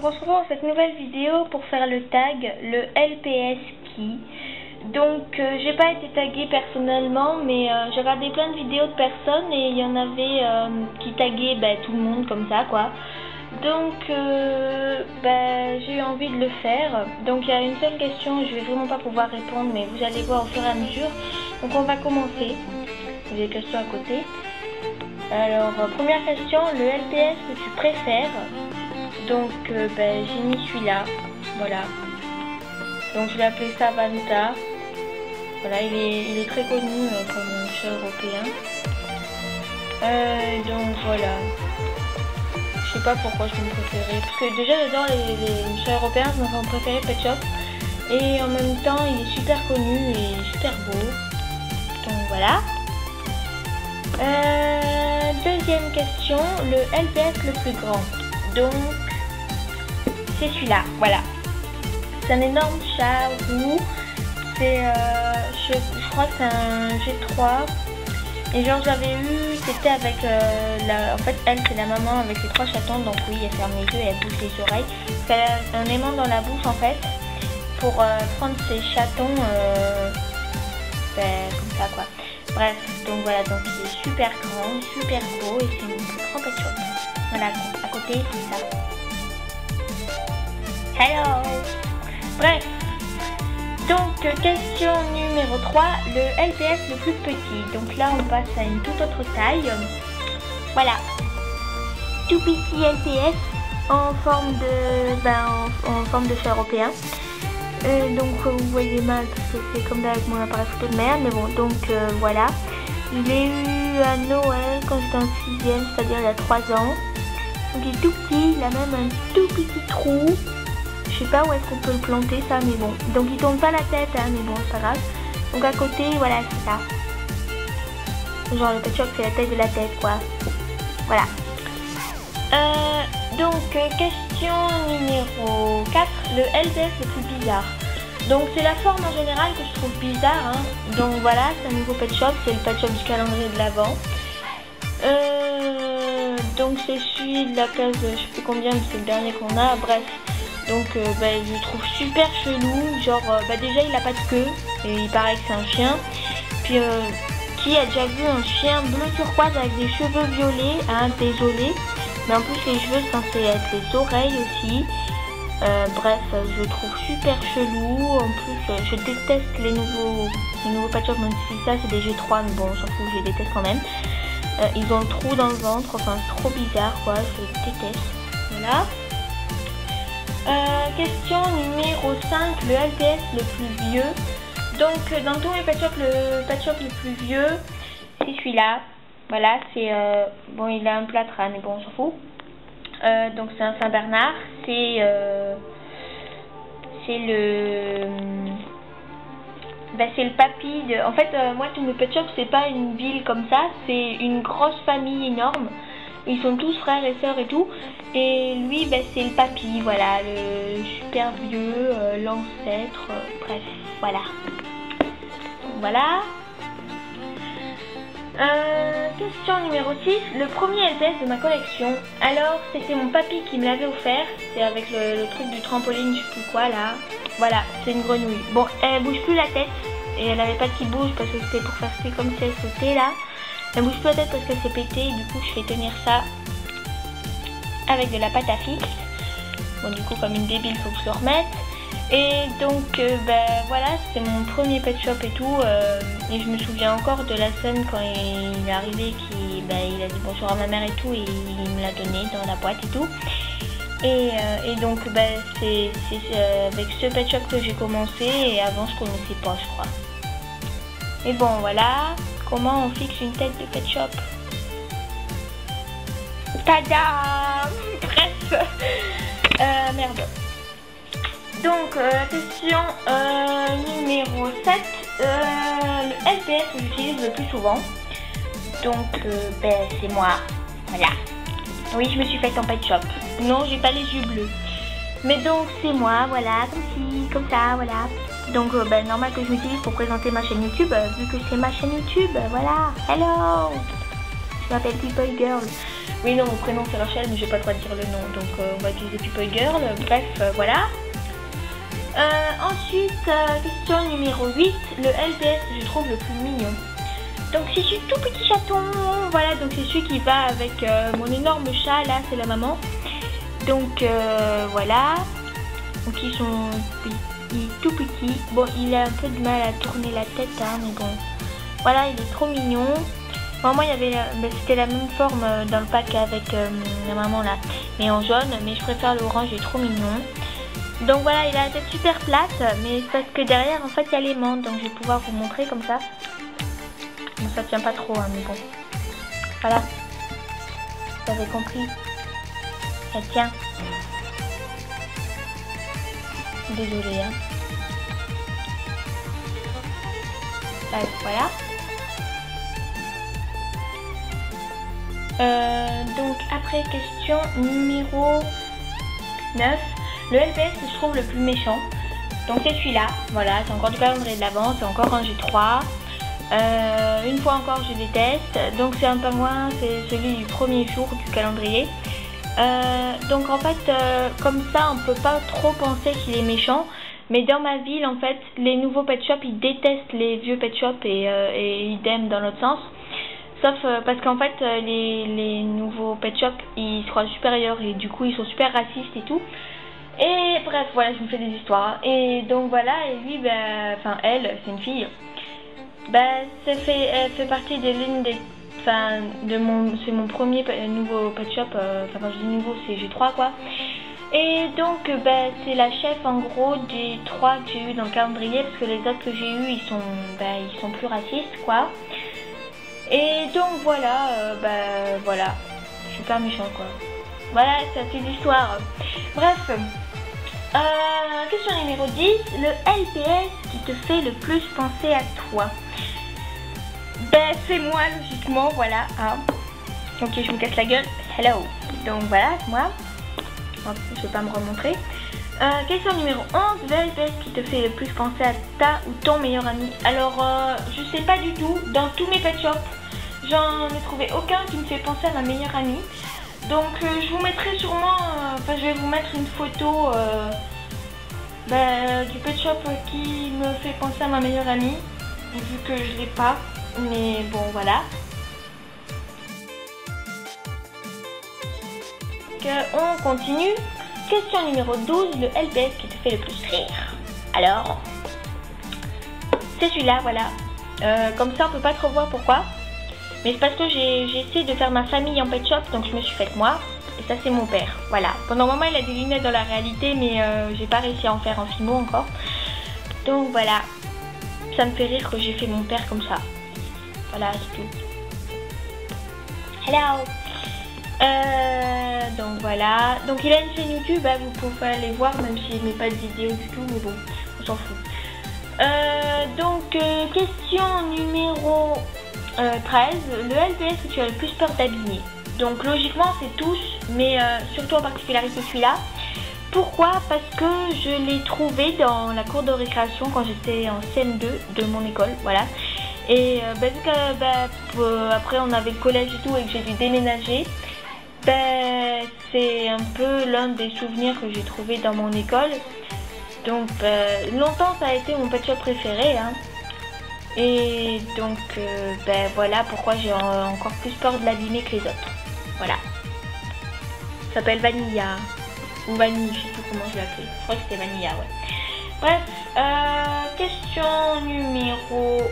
on se retrouve dans cette nouvelle vidéo pour faire le tag, le LPS Key. Donc j'ai pas été taguée personnellement, mais j'ai regardé plein de vidéos de personnes et il y en avait qui taguaient tout le monde comme ça quoi. Donc j'ai eu envie de le faire. Donc il y a une seule question, je vais vraiment pas pouvoir répondre, mais vous allez voir au fur et à mesure. Donc on va commencer. J'ai des questions à côté. Alors première question, le LPS que tu préfères. Donc j'ai mis celui-là, voilà. Donc je l'ai appelé Savanta. Voilà, il est très connu comme chat européen. Donc voilà. Je sais pas pourquoi je me préférais. Parce que déjà j'adore les chats européens, c'est mon préféré Pet Shop. Et en même temps il est super connu et super beau. Donc voilà. Deuxième question, le LPS le plus grand. Donc c'est celui-là, voilà. C'est un énorme chat roux. C'est, je crois que c'est un G3. Et genre j'avais eu, c'était avec en fait elle c'est la maman avec les 3 chatons. Donc oui, elle ferme les yeux et elle bouge les oreilles. Elle a un aimant dans la bouche en fait. Pour prendre ses chatons comme ça quoi. Bref, donc voilà, donc il est super grand, super beau et c'est mon plus grand Pet Shop. Voilà, à côté c'est ça. Hello. Bref, donc question numéro 3, le LPS le plus petit. Donc là on passe à une toute autre taille. Voilà, tout petit LPS en forme de en forme de chat européen. Donc vous voyez mal parce que c'est comme ça avec mon appareil photo de merde, mais bon, donc voilà. Je l'ai eu à Noël quand j'étais en 6ème, c'est-à-dire il y a 3 ans. Donc il est tout petit, il a même un tout petit trou. Je sais pas où est-ce qu'on peut le planter ça, mais bon. Donc il tourne pas la tête, hein, mais bon, c'est pas grave. Donc à côté, voilà, c'est ça. Genre le Pet Shop, c'est la taille de la tête, quoi. Voilà. Donc question numéro 4, le LPS le plus bizarre. Donc c'est la forme en général que je trouve bizarre, hein. Donc voilà, c'est un nouveau Pet Shop, c'est le Pet Shop du calendrier de l'Avent. Donc c'est celui de la case, je sais plus combien, mais c'est le dernier qu'on a, bref. Donc je le trouve super chelou, genre déjà il a pas de queue, et il paraît que c'est un chien. Puis qui a déjà vu un chien bleu turquoise avec des cheveux violets, hein, désolé. Mais en plus les cheveux c'est censé être les oreilles aussi. Bref, je le trouve super chelou. En plus je déteste les nouveaux Pet Shop, même si ça c'est des G3, mais bon on s'en fout, je les déteste quand même. Ils ont le trou dans le ventre, enfin c'est trop bizarre quoi, je déteste. Voilà. Question numéro 5, le LPS le plus vieux. Donc dans tous les Pet Shop, le Pet Shop le plus vieux, c'est celui-là. Voilà, c'est bon, il a un plâtre, mais bon, on s'en fout. Donc c'est un Saint-Bernard. C'est le papy de. En fait, moi tous mes Pet Shop, c'est pas une ville comme ça, c'est une grosse famille énorme. Ils sont tous frères et sœurs et tout. Et lui, c'est le papy, voilà, le super vieux, l'ancêtre, bref, voilà. Donc, voilà. Question numéro 6, le premier LPS de ma collection. Alors, c'était mon papy qui me l'avait offert. C'est avec le truc du trampoline, je sais plus quoi là. Voilà, c'est une grenouille. Bon, elle bouge plus la tête. Et elle avait pas qui bouge parce que c'était pour faire comme si elle sautait là. Elle bouge plus la tête parce qu'elle s'est pétée. Du coup, je fais tenir ça avec de la pâte à fixe. Bon, du coup, comme une débile, faut que je le remette. Et donc, voilà, c'est mon premier Pet Shop et tout. Et je me souviens encore de la scène quand il est arrivé, il a dit bonjour à ma mère et tout. Et il me l'a donné dans la boîte et tout. Et donc, c'est avec ce Pet Shop que j'ai commencé. Et avant, je connaissais pas, je crois. Et bon, voilà. Comment on fixe une tête de Pet Shop? Tada! Bref. Merde. Donc, question numéro 7. Le LPS que j'utilise le plus souvent. Donc, c'est moi. Voilà. Oui, je me suis faite en Pet Shop. Non, j'ai pas les yeux bleus. Mais donc, c'est moi, voilà, comme ci, comme ça, voilà. Donc, normal que je l'utilise pour présenter ma chaîne YouTube, vu que c'est ma chaîne YouTube, voilà. Hello! Je m'appelle People Girl. Oui, non, mon prénom c'est Rachel, mais j'ai pas le droit de dire le nom, donc on va utiliser People Girl. Bref, voilà. Ensuite, question numéro 8, le LPS que je trouve le plus mignon. Donc c'est ce tout petit chaton, voilà, donc c'est celui qui va avec mon énorme chat, là c'est la maman. Donc voilà, donc ils sont tout petits. Bon, il a un peu de mal à tourner la tête, hein, mais bon, voilà, il est trop mignon. Moi il y avait, c'était la même forme dans le pack avec la maman là, mais en jaune, mais je préfère l'orange, il est trop mignon. Donc voilà, il a la tête super plate, mais c'est parce que derrière en fait il y a l'aimant, donc je vais pouvoir vous montrer comme ça. Bon, ça tient pas trop, hein, mais bon. Voilà. Vous avez compris. Ça tient. Désolée, hein. Voilà. Donc après, question numéro 9. Le LPS que je trouve le plus méchant. Donc c'est celui-là. Voilà, c'est encore du calendrier de l'Avent. C'est encore un G3. Une fois encore je déteste, donc c'est un pingouin, c'est celui du premier jour du calendrier. Donc en fait comme ça on peut pas trop penser qu'il est méchant, mais dans ma ville en fait les nouveaux pet shops ils détestent les vieux pet shops et idem dans l'autre sens, sauf parce qu'en fait les nouveaux pet shops ils se croient supérieurs et du coup ils sont super racistes et tout. Et bref, voilà, je me fais des histoires. Et donc voilà, et lui, enfin elle, c'est une fille. Elle fait partie de l'une des, c'est mon premier nouveau pet shop, quand je dis nouveau c'est G3 quoi. Et donc c'est la chef en gros des 3 que j'ai eu dans le calendrier, parce que les autres que j'ai eu ils sont plus racistes quoi. Et donc voilà, voilà, super méchant quoi. Voilà, c'est la petite histoire. Bref, question numéro 10, le LPS qui te fait le plus penser à toi. C'est moi logiquement, voilà. Hein. Ok, je me casse la gueule. Hello. Donc voilà, c'est moi. Je vais pas me remontrer. Question numéro 11, le LPS qui te fait le plus penser à ta ou ton meilleur ami. Alors, je sais pas du tout. Dans tous mes pet shops, j'en ai trouvé aucun qui me fait penser à ma meilleure amie. Donc, je vous mettrai sûrement, je vais vous mettre une photo du pet shop qui me fait penser à ma meilleure amie, vu que je l'ai pas. Mais bon, voilà. On continue. Question numéro 12, le LPS qui te fait le plus rire. Alors, c'est celui-là, voilà. Comme ça, on peut pas trop voir pourquoi. Mais c'est parce que j'ai essayé de faire ma famille en pet shop, donc je me suis faite moi. Et ça, c'est mon père. Voilà. Pendant un moment, il a des lunettes dans la réalité, mais j'ai pas réussi à en faire en fimo encore. Donc voilà. Ça me fait rire que j'ai fait mon père comme ça. Voilà, c'est tout. Hello. Donc voilà. Donc il a une chaîne YouTube, vous pouvez aller voir, même s'il ne met pas de vidéo du tout, mais bon, on s'en fout. Donc question numéro 13. Le LPS que tu as le plus peur d'abîmer. Donc logiquement c'est tous, mais surtout en particularité celui-là. Pourquoi? Parce que je l'ai trouvé dans la cour de récréation quand j'étais en CM2 de mon école, voilà. Et vu que après on avait le collège et tout et que j'ai dû déménager, c'est un peu l'un des souvenirs que j'ai trouvé dans mon école. Donc longtemps ça a été mon pet shop préféré, hein. Et donc voilà pourquoi j'ai encore plus peur de l'abîmer que les autres. Voilà. Ça s'appelle Vanilla. Ou Vanille, je sais plus comment je l'appelais. Je crois que c'était Vanilla, ouais. Bref, question numéro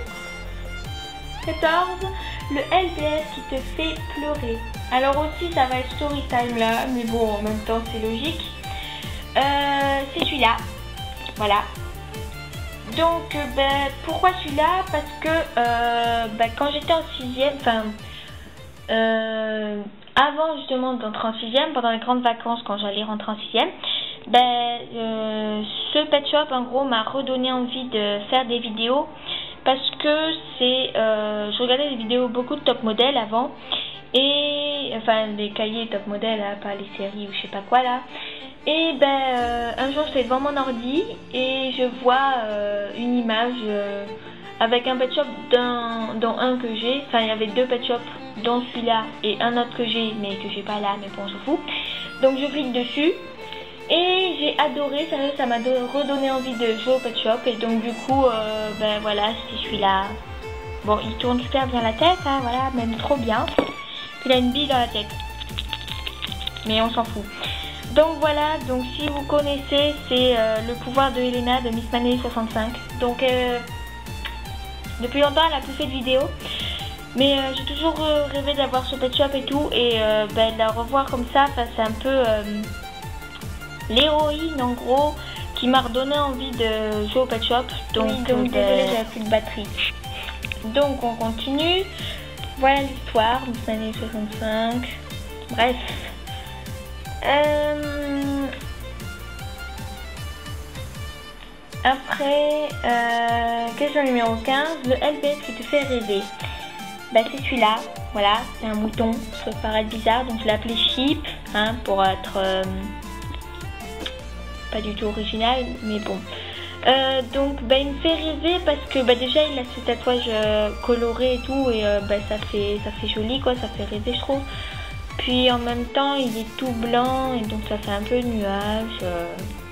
14. Le LPS qui te fait pleurer. Alors aussi ça va être story time là, mais bon en même temps c'est logique. C'est celui-là. Voilà. Donc pourquoi celui-là? Parce que quand j'étais en 6ème, avant justement d'entrer en 6ème, pendant les grandes vacances quand j'allais rentrer en 6ème, ce pet shop en gros m'a redonné envie de faire des vidéos, parce que je regardais des vidéos beaucoup de top modèles avant, et enfin des cahiers top modèles, hein, pas les séries ou je sais pas quoi là. Et un jour j'étais devant mon ordi et je vois une image avec un pet shop dont un que j'ai. Enfin, il y avait 2 pet shops, dont celui-là et un autre que j'ai, mais que j'ai pas là, mais bon, on s'en fout. Donc je clique dessus et j'ai adoré, ça m'a redonné envie de jouer au pet shop. Et donc du coup, ben voilà, c'était celui-là. Bon, il tourne super bien la tête, hein, voilà, même trop bien. Il a une bille dans la tête, mais on s'en fout. Donc voilà, donc si vous connaissez, c'est le pouvoir de Elena de Miss Manely 65. Donc depuis longtemps elle a plus fait de vidéos, mais j'ai toujours rêvé d'avoir ce pet shop et tout, et ben, de la revoir comme ça, c'est un peu l'héroïne en gros qui m'a redonné envie de jouer au pet shop. Donc, oui, donc désolée, j'avais plus de batterie. Donc on continue. Voilà l'histoire, Miss Manely 65. Bref. Après, question numéro 15, le LPS qui te fait rêver. Bah c'est celui-là, voilà, c'est un mouton, ça peut paraître bizarre, donc je l'ai appelé Sheep, hein, pour être pas du tout original, mais bon. Donc bah, il me fait rêver parce que bah, déjà il a ses tatouages colorés et tout, et bah, ça fait joli quoi, ça fait rêver je trouve. Puis en même temps il est tout blanc et donc ça fait un peu nuage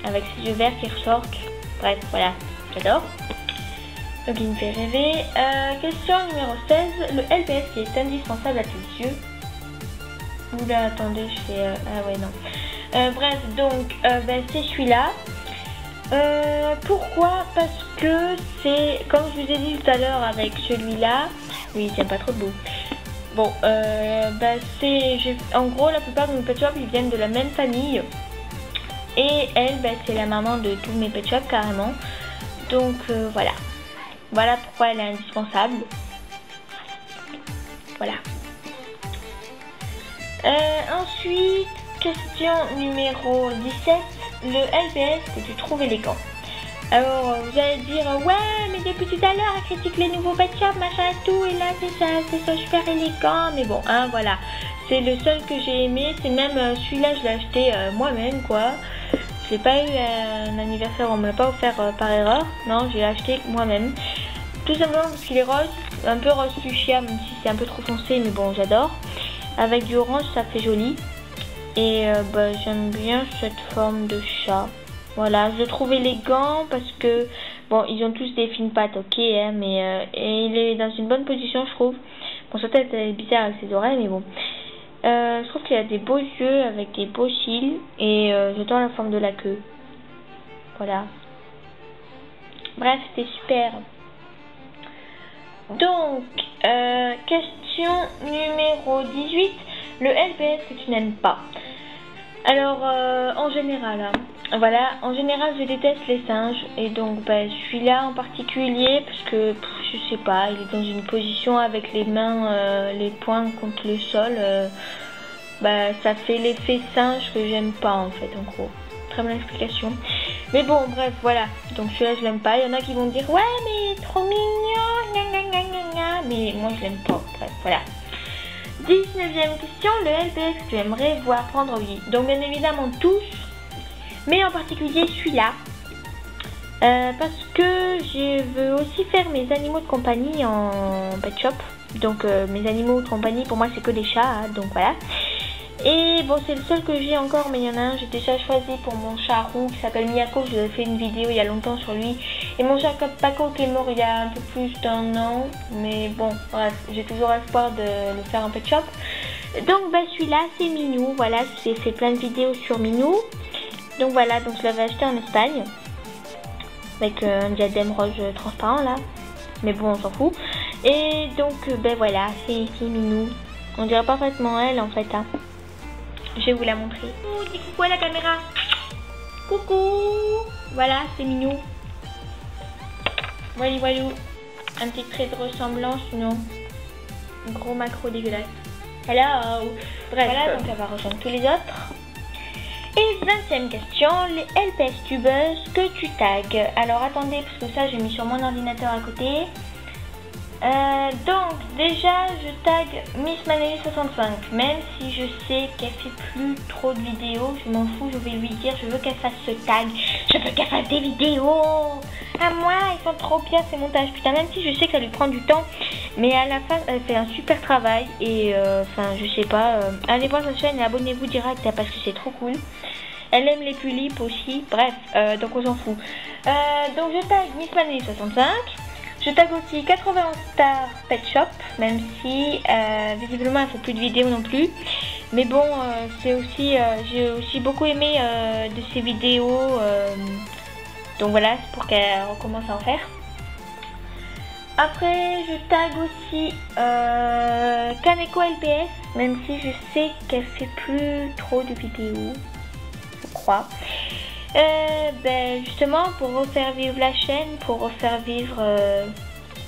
avec ses yeux verts qui ressortent. Bref voilà, j'adore. Donc il me fait rêver. Question numéro 16, le LPS qui est indispensable à tes yeux. Oula attendez, je fais... ah ouais non. Bref donc ben, c'est celui-là. Pourquoi? Parce que c'est, comme je vous ai dit tout à l'heure avec celui-là, oui il tient pas trop debout. Bon, bah c'est, en gros la plupart de mes pet shops ils viennent de la même famille. Et elle, bah, c'est la maman de tous mes pet shops carrément. Donc voilà. Voilà pourquoi elle est indispensable. Voilà. Ensuite, question numéro 17. Le LPS que tu trouves élégant. Alors vous allez dire ouais mais depuis tout à l'heure elle critique les nouveaux pet shops machin et tout, et là c'est ça super élégant, mais bon hein voilà, c'est le seul que j'ai aimé, c'est même celui-là je l'ai acheté moi-même quoi, je l'ai pas eu un anniversaire, on me l'a pas offert par erreur, non j'ai acheté moi-même, tout simplement parce qu'il est rose, un peu rose fuchsia même si c'est un peu trop foncé, mais bon j'adore, avec du orange ça fait joli, et bah, j'aime bien cette forme de chat. Voilà, je le trouve élégant parce que, bon, ils ont tous des fines pattes, ok, hein, mais et il est dans une bonne position, je trouve. Bon, sa tête est bizarre avec ses oreilles, mais bon. Je trouve qu'il a des beaux yeux avec des beaux cils et j'adore la forme de la queue. Voilà. Bref, c'était super. Donc, question numéro 18. Le LPS que tu n'aimes pas. Alors, en général, hein, voilà, en général je déteste les singes, et donc bah, celui-là en particulier parce que je sais pas, il est dans une position avec les mains, les poings contre le sol, bah ça fait l'effet singe que j'aime pas en fait, en gros. Très bonne explication. Mais bon bref voilà, donc celui-là je l'aime pas. Il y en a qui vont dire ouais mais trop mignon, gna gna gna gna gna, mais moi je l'aime pas, bref voilà. 19e question, le LPS que tu aimerais voir prendre vie. Donc bien évidemment tous, mais en particulier celui-là, parce que je veux aussi faire mes animaux de compagnie en pet shop. Donc mes animaux de compagnie pour moi c'est que des chats, hein, donc voilà. Et bon c'est le seul que j'ai encore, mais il y en a un j'ai déjà choisi pour mon chat roux qui s'appelle Miyako, je vous ai fait une vidéo il y a longtemps sur lui. Et mon chat Paco qui est mort il y a un peu plus d'1 an, mais bon bref, j'ai toujours espoir de le faire en pet shop. Donc bah celui-là c'est Minou, voilà, j'ai fait plein de vidéos sur Minou. Donc voilà, donc je l'avais acheté en Espagne avec un diadème rose transparent là, mais bon on s'en fout. Et donc ben voilà, c'est Minou, on dirait parfaitement elle en fait, hein. Je vais vous la montrer. Oh, dis coucou à la caméra. Coucou. Voilà, c'est Minou. Voilà, voilà. Un petit trait de ressemblance, non. Un gros macro dégueulasse. Hello. Bref, voilà, donc elle va rejoindre tous les autres. Et 20e question, les LPS tubeuses que tu tags. Alors attendez, parce que ça j'ai mis sur mon ordinateur à côté. Donc déjà je tag Miss Manelli 65, même si je sais qu'elle fait plus trop de vidéos, je m'en fous, je vais lui dire, je veux qu'elle fasse ce tag, je veux qu'elle fasse des vidéos. À moi, ils sont trop bien ces montages, putain, même si je sais que ça lui prend du temps, mais à la fin elle fait un super travail et enfin je sais pas, allez voir sa chaîne et abonnez-vous direct parce que c'est trop cool. Elle aime les pulipes aussi, bref, donc on s'en fout. Donc je tag Miss Manelli 65. Je tag aussi 91 Star Pet Shop, même si visiblement elle fait plus de vidéos non plus. Mais bon, c'est aussi, j'ai aussi beaucoup aimé de ses vidéos. Donc voilà, c'est pour qu'elle recommence à en faire. Après, je tag aussi Kaneko LPS, même si je sais qu'elle fait plus trop de vidéos, je crois. Ben justement pour refaire vivre la chaîne, pour refaire vivre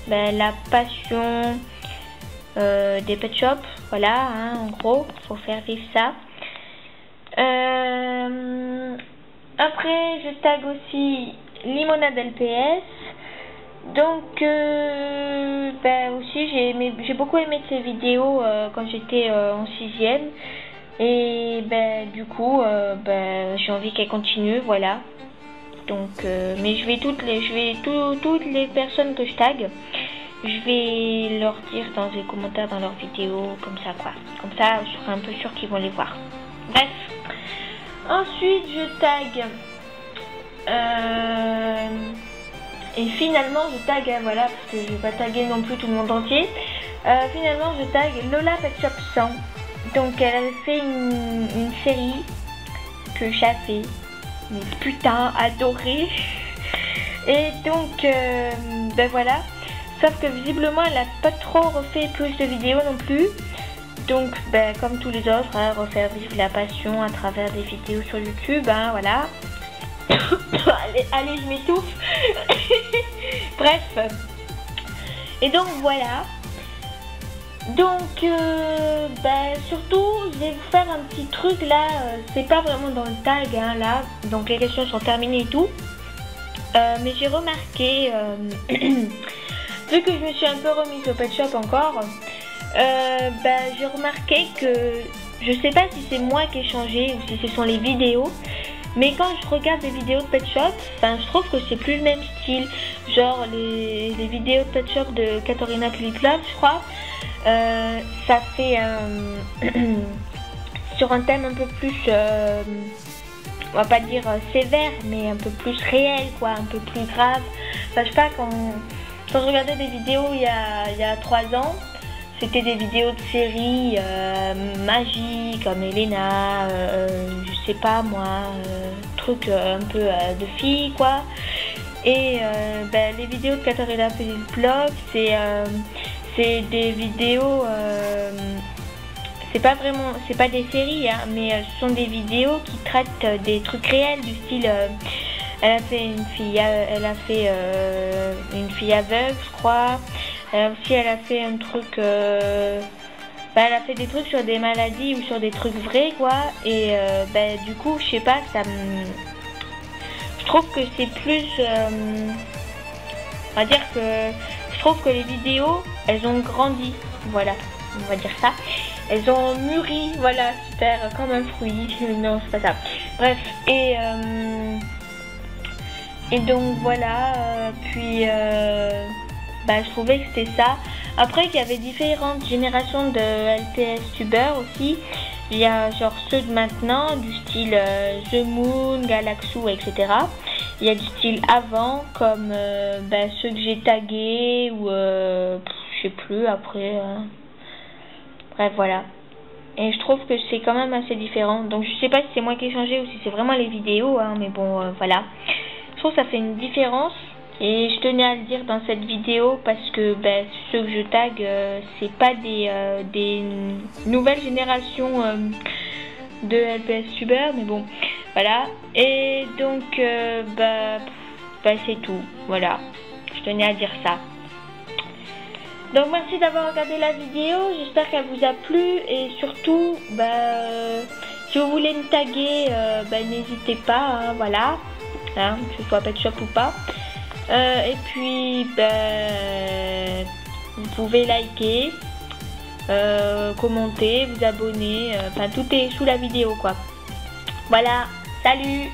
la passion des pet shops, voilà, hein, en gros, faut faire vivre ça. Après je tag aussi Limonade LPS, donc aussi j'ai beaucoup aimé ses vidéos quand j'étais en 6e. Et du coup j'ai envie qu'elle continue, voilà. Donc mais je vais toutes les personnes que je tag, je vais leur dire dans les commentaires dans leurs vidéos, comme ça quoi, comme ça je serai un peu sûre qu'ils vont les voir. Bref, ensuite je tag et finalement je tag voilà, parce que je vais pas taguer non plus tout le monde entier. Finalement je tag Lola Pet Shop 100. Donc elle avait fait une série que j'avais, mais putain, adorée. Et donc, voilà. Sauf que visiblement, elle n'a pas trop refait plus de vidéos non plus. Donc, comme tous les autres, hein, refaire vivre la passion à travers des vidéos sur YouTube, hein, voilà. allez, je m'étouffe. Bref. Et donc, voilà. Donc surtout je vais vous faire un petit truc là, c'est pas vraiment dans le tag hein, là, donc les questions sont terminées et tout, mais j'ai remarqué vu que je me suis un peu remise au pet shop encore, j'ai remarqué que je sais pas si c'est moi qui ai changé ou si ce sont les vidéos, mais quand je regarde des vidéos de pet shop, je trouve que c'est plus le même style, genre les vidéos de pet shop de Katarina Piliplov je crois. Ça fait sur un thème un peu plus, on va pas dire sévère, mais un peu plus réel quoi, un peu plus grave. Enfin, je sais pas, quand je regardais des vidéos il y a 3 ans, c'était des vidéos de séries magie comme Elena, je sais pas moi, trucs un peu de filles quoi. Et les vidéos de Katarina Piliplov, c'est des vidéos, c'est pas des séries, hein, mais ce sont des vidéos qui traitent des trucs réels du style, elle a fait une fille aveugle, je crois. Elle a fait un truc, elle a fait des trucs sur des maladies ou sur des trucs vrais, quoi. Et du coup, je sais pas, je trouve que c'est plus, on va dire que je trouve que les vidéos, elles ont grandi, voilà, on va dire ça. Elles ont mûri, voilà, super, comme un fruit. Non, c'est pas ça. Bref, et donc voilà, je trouvais que c'était ça. Après, il y avait différentes générations de LPS tubeurs aussi. Il y a genre ceux de maintenant, du style The Moon, Galaxou, etc. Il y a du style avant, comme ceux que j'ai tagués, ou je sais plus, après. Bref, voilà. Et je trouve que c'est quand même assez différent. Donc je sais pas si c'est moi qui ai changé ou si c'est vraiment les vidéos, hein, mais bon, voilà. Je trouve que ça fait une différence. Et je tenais à le dire dans cette vidéo parce que ceux que je tag, c'est pas des nouvelles générations de LPS tubeurs, mais bon, voilà. Et donc, c'est tout, voilà. Je tenais à dire ça. Donc merci d'avoir regardé la vidéo, j'espère qu'elle vous a plu et surtout, si vous voulez me taguer, n'hésitez pas, hein, voilà, hein, que ce soit Pet Shop ou pas. Et puis, Vous pouvez liker, commenter, vous abonner, enfin tout est sous la vidéo quoi. Voilà, salut!